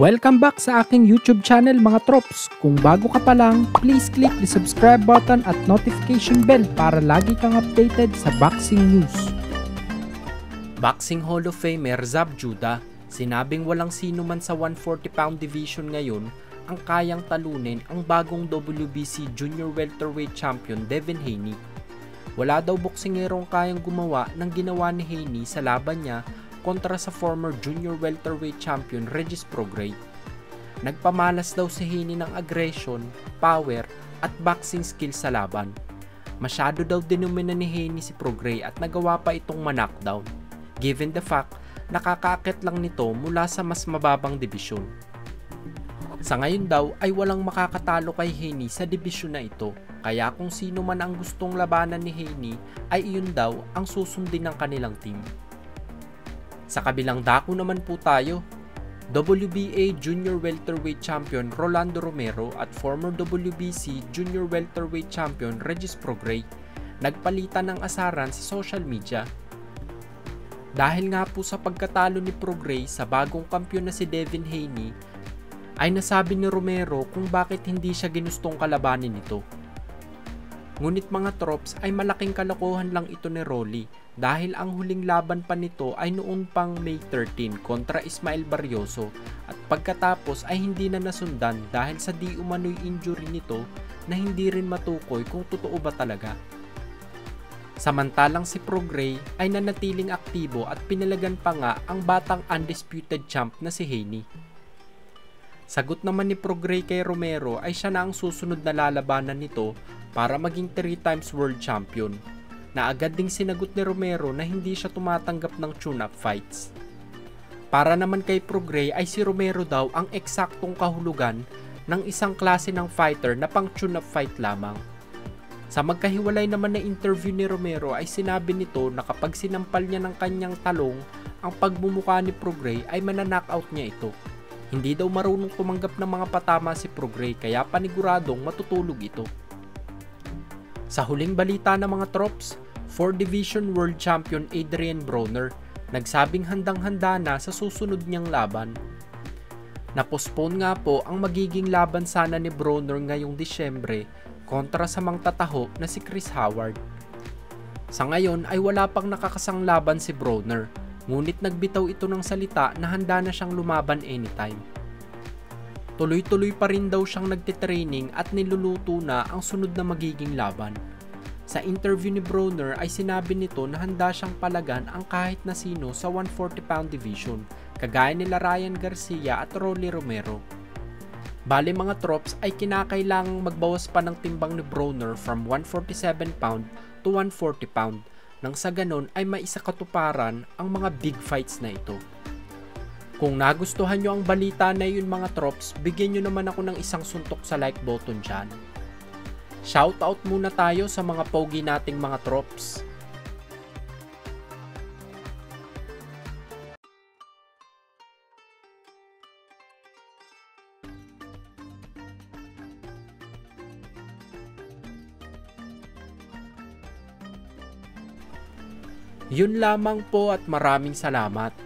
Welcome back sa aking YouTube channel mga trops. Kung bago ka pa lang, please click the subscribe button at notification bell para lagi kang updated sa boxing news. Boxing Hall of Famer Zab Judah sinabing walang sino man sa 140-pound division ngayon ang kayang talunin ang bagong WBC Junior Welterweight Champion Devin Haney. Wala daw boksingerong kayang gumawa ng ginawa ni Haney sa laban niya kontra sa former junior welterweight champion Regis Prograis. Nagpamalas daw si Haney ng aggression, power at boxing skills sa laban. Masyado daw dinumina ni Haney si Prograis at nagawa pa itong ma-knockdown, given the fact nakakaakit lang nito mula sa mas mababang dibisyon. Sa ngayon daw ay walang makakatalo kay Haney sa dibisyon na ito, kaya kung sino man ang gustong labanan ni Haney ay iyon daw ang susundin ng kanilang team. Sa kabilang dako naman po tayo, WBA Junior Welterweight Champion Rolando Romero at former WBC Junior Welterweight Champion Regis Prograis nagpalitan ng asaran sa social media. Dahil nga po sa pagkatalo ni Prograis sa bagong kampiyon na si Devin Haney, ay nasabi ni Romero kung bakit hindi siya ginustong kalabanin nito. Ngunit mga trops ay malaking kalokohan lang ito ni Rolly dahil ang huling laban pa nito ay noon pang May 13 kontra Ismael Barrioso at pagkatapos ay hindi na nasundan dahil sa di umano'y injury nito na hindi rin matukoy kung totoo ba talaga. Samantalang si Prograis ay nanatiling aktibo at pinalagan pa nga ang batang undisputed champ na si Haney. Sagot naman ni Prograis kay Romero ay siya na ang susunod na lalabanan nito para maging 3 times world champion, na agad ding sinagot ni Romero na hindi siya tumatanggap ng tune-up fights. Para naman kay Prograis ay si Romero daw ang eksaktong kahulugan ng isang klase ng fighter na pang tune-up fight lamang. Sa magkahiwalay naman na interview ni Romero ay sinabi nito na kapag sinampal niya ng kanyang talong ang pagmumukha ni Prograis ay mananockout niya ito. Hindi daw marunong tumanggap ng mga patama si Prograis kaya paniguradong matutulog ito. Sa huling balita ng mga trops, 4 Division World Champion Adrian Broner nagsabing handang-handa na sa susunod niyang laban. Napospone nga po ang magiging laban sana ni Broner ngayong Disyembre kontra sa mangtataho na si Chris Howard. Sa ngayon ay wala pang nakakasang laban si Broner, ngunit nagbitaw ito ng salita na handa na siyang lumaban anytime. Tuloy-tuloy pa rin daw siyang nagtitraining at niluluto na ang sunod na magiging laban. Sa interview ni Broner ay sinabi nito na handa siyang palagan ang kahit na sino sa 140-pound division, kagaya nila Ryan Garcia at Rolly Romero. Bale mga trops ay kinakailangang magbawas pa ng timbang ni Broner from 147-pound to 140-pound, nang sa ganon ay maisakatuparan ang mga big fights na ito. Kung nagustuhan nyo ang balita na yun mga trops, bigyan nyo naman ako ng isang suntok sa like button dyan. Shoutout muna tayo sa mga pogi nating mga trops. Yun lamang po at maraming salamat.